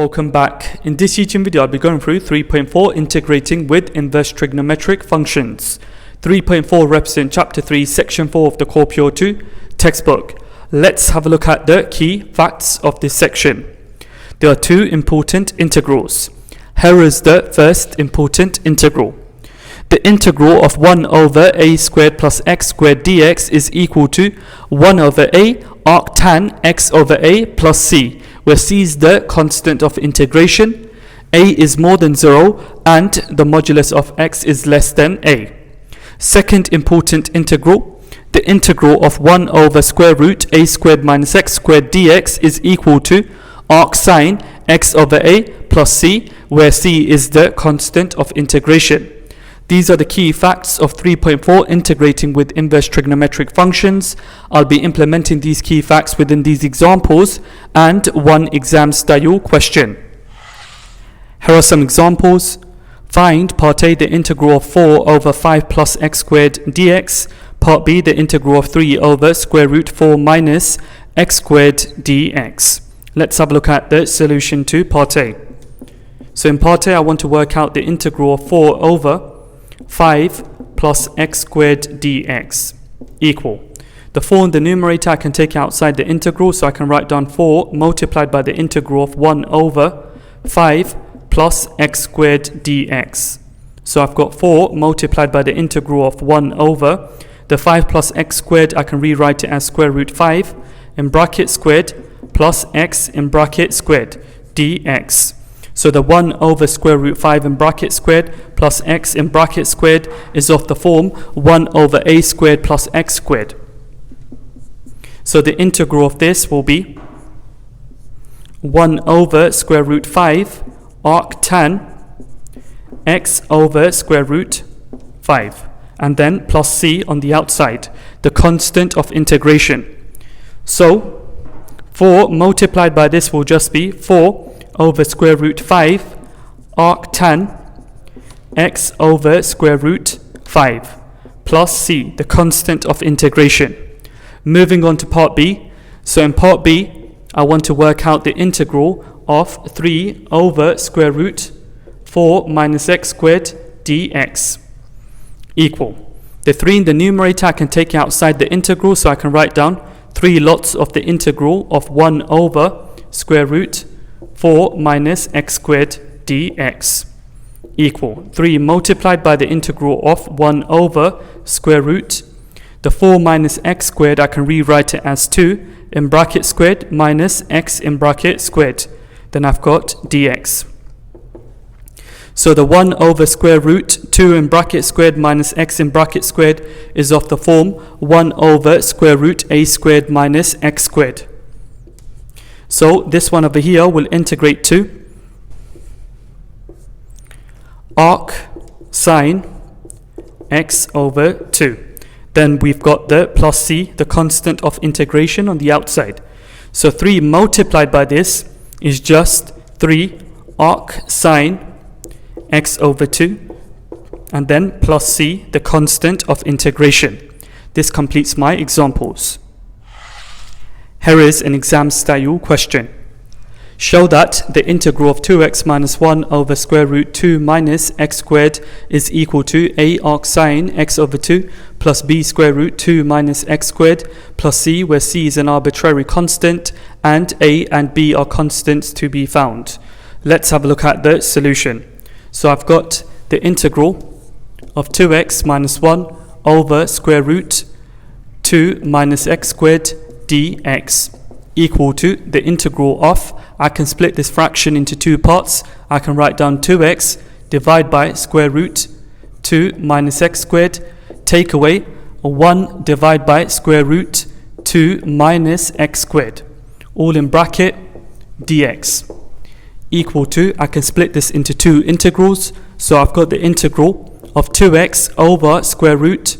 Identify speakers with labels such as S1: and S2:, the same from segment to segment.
S1: Welcome back. In this teaching video, I'll be going through 3.4 integrating with inverse trigonometric functions. 3.4 represents chapter 3, section 4 of the Core Pure 2 textbook. Let's have a look at the key facts of this section. There are two important integrals. Here is the first important integral. The integral of 1 over a squared plus x squared dx is equal to 1 over a arc tan x over a plus c, where c is the constant of integration, a is more than 0, and the modulus of x is less than a. Second important integral, the integral of 1 over square root a squared minus x squared dx is equal to arc sine x over a plus c, where c is the constant of integration. These are the key facts of 3.4 integrating with inverse trigonometric functions. I'll be implementing these key facts within these examples and one exam style question. Here are some examples. Find part A, the integral of 4 over 5 plus x squared dx. Part B, the integral of 3 over square root 4 minus x squared dx. Let's have a look at the solution to part A. So in part A, I want to work out the integral of 4 over 5 plus x squared dx equal. The 4 in the numerator I can take outside the integral, so I can write down 4 multiplied by the integral of 1 over 5 plus x squared dx. So I've got 4 multiplied by the integral of 1 over the 5 plus x squared. I can rewrite it as square root 5 in bracket squared plus x in bracket squared dx. So the 1 over square root 5 in bracket squared plus x in bracket squared is of the form 1 over a squared plus x squared. So the integral of this will be 1 over square root 5 arc tan x over square root 5, and then plus c on the outside, the constant of integration. So 4 multiplied by this will just be 4 over square root 5 arc tan x over square root 5 plus c, the constant of integration. Moving on to part B. So in part B, I want to work out the integral of 3 over square root 4 minus x squared dx equal. The 3 in the numerator I can take outside the integral, so I can write down 3 lots of the integral of 1 over square root 4 minus x squared dx equal 3 multiplied by the integral of 1 over square root. The 4 minus x squared, I can rewrite it as 2 in bracket squared minus x in bracket squared. Then I've got dx. So the 1 over square root 2 in bracket squared minus x in bracket squared is of the form 1 over square root a squared minus x squared. So this one over here will integrate to arc sine x over 2. Then we've got the plus c, the constant of integration on the outside. So 3 multiplied by this is just 3 arc sine x over 2, and then plus c, the constant of integration. This completes my examples. Here is an exam style question. Show that the integral of 2x minus 1 over square root 2 minus x squared is equal to a arc sine x over 2 plus b square root 2 minus x squared plus c, where c is an arbitrary constant and a and b are constants to be found. Let's have a look at the solution. So I've got the integral of 2x minus 1 over square root 2 minus x squared dx equal to the integral of, I can split this fraction into 2 parts. I can write down 2x divided by square root 2 minus x squared, take away 1 divided by square root 2 minus x squared, all in bracket dx equal to, I can split this into 2 integrals. So I've got the integral of 2x over square root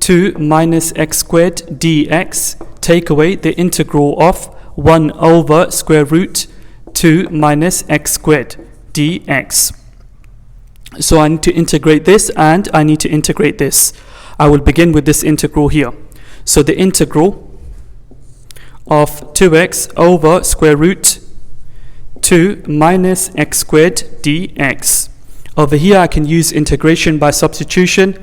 S1: 2 minus x squared dx, take away the integral of 1 over square root 2 minus x squared dx. So I need to integrate this and I need to integrate this. I will begin with this integral here. So the integral of 2x over square root 2 minus x squared dx. Over here I can use integration by substitution.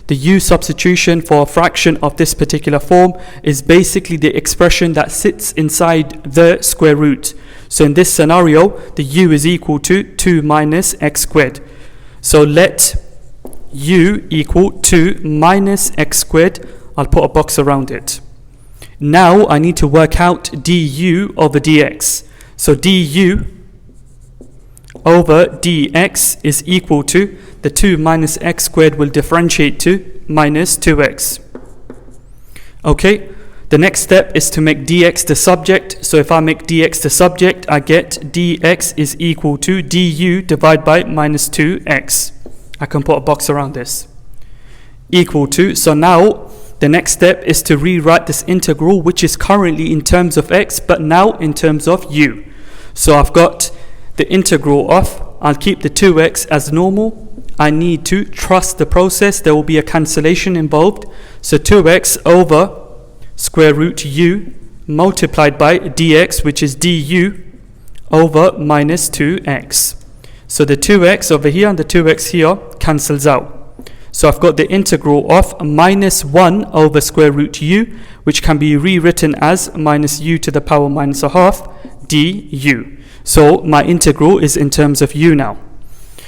S1: The u substitution for a fraction of this particular form is basically the expression that sits inside the square root. So in this scenario, the u is equal to 2 minus x squared. So let u equal 2 minus x squared. I'll put a box around it. Now I need to work out du over dx. So du over dx is equal to the 2 minus x squared will differentiate to minus 2x. Okay, the next step is to make dx the subject. So if I make dx the subject, I get dx is equal to du divided by minus 2x. I can put a box around this. Equal to, so now the next step is to rewrite this integral, which is currently in terms of x, but now in terms of u. So I've got the integral of, I'll keep the 2x as normal. I need to trust the process. There will be a cancellation involved. So 2x over square root u multiplied by dx, which is du over minus 2x. So the 2x over here and the 2x here cancels out. So I've got the integral of minus 1 over square root u, which can be rewritten as minus u to the power minus a half du. So my integral is in terms of u now.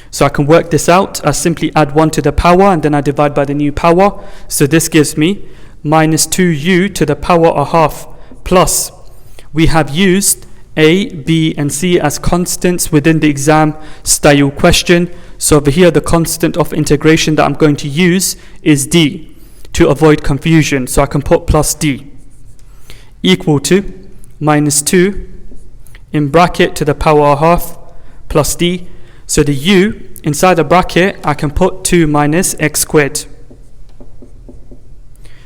S1: So I can work this out. I simply add 1 to the power and then I divide by the new power. So this gives me minus 2u to the power a half plus. We have used a, b and c as constants within the exam style question. So over here the constant of integration that I'm going to use is d to avoid confusion. So I can put plus d equal to minus 2 in bracket to the power a half plus d. So the u inside the bracket I can put 2 minus x squared.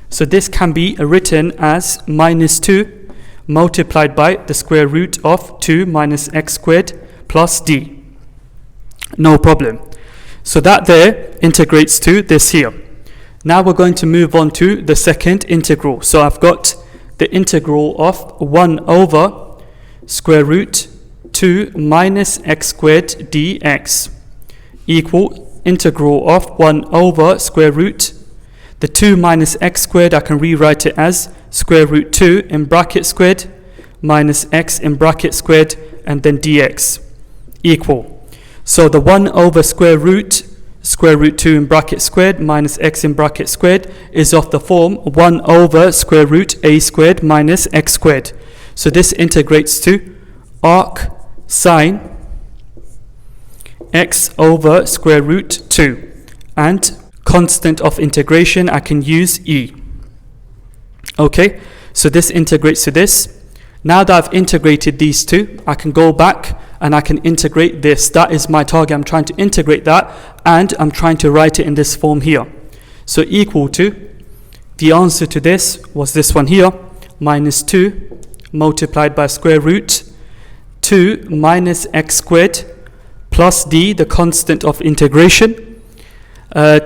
S1: So this can be written as minus 2 multiplied by the square root of 2 minus x squared plus d. No problem. So that there integrates to this here. Now we're going to move on to the second integral. So I've got the integral of 1 over square root 2 minus x squared dx equal integral of 1 over square root. The 2 minus x squared, I can rewrite it as square root 2 in bracket squared minus x in bracket squared and then dx equal. So the 1 over square root 2 in bracket squared minus x in bracket squared is of the form 1 over square root a squared minus x squared. So this integrates to arc sine x over square root 2, and constant of integration I can use e. Okay, so this integrates to this. Now that I've integrated these two, I can go back and I can integrate this. That is my target. I'm trying to integrate that and I'm trying to write it in this form here. So equal to, the answer to this was this one here, minus 2 multiplied by square root 2 minus x squared plus d, the constant of integration.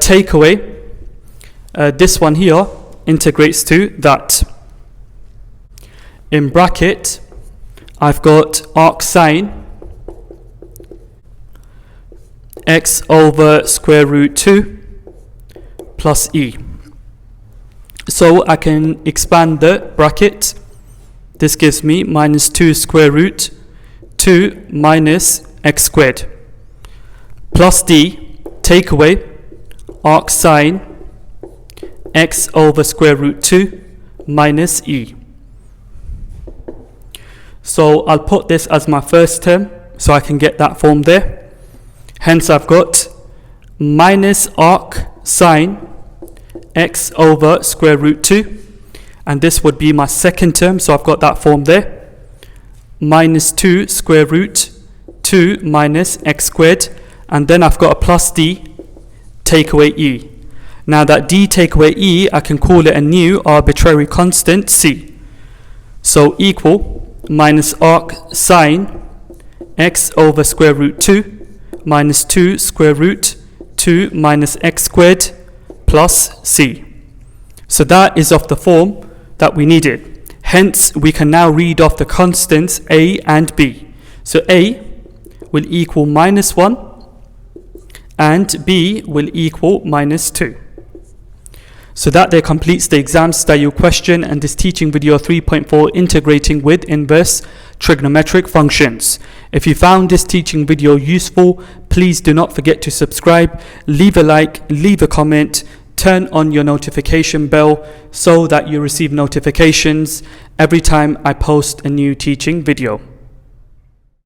S1: Take away this one here integrates to that. In bracket I've got arc sine x over square root 2 plus e. So I can expand the bracket. This gives me minus 2 square root 2 minus x squared plus d, take away arc sine x over square root 2 minus e. So I'll put this as my first term so I can get that form there. Hence I've got minus arc sine x over square root 2, and this would be my second term, so I've got that form there. Minus 2 square root 2 minus x squared, and then I've got a plus d, take away e. Now that d take away e, I can call it a new arbitrary constant c. So equal minus arc sine x over square root 2 minus 2 square root 2 minus x squared plus c. So that is of the form that we needed. Hence we can now read off the constants a and b. So a will equal minus 1 and B will equal minus 2. So that there completes the exam style question and this teaching video 3.4 integrating with inverse trigonometric functions. If you found this teaching video useful, please do not forget to subscribe, leave a like, leave a comment, turn on your notification bell so that you receive notifications every time I post a new teaching video.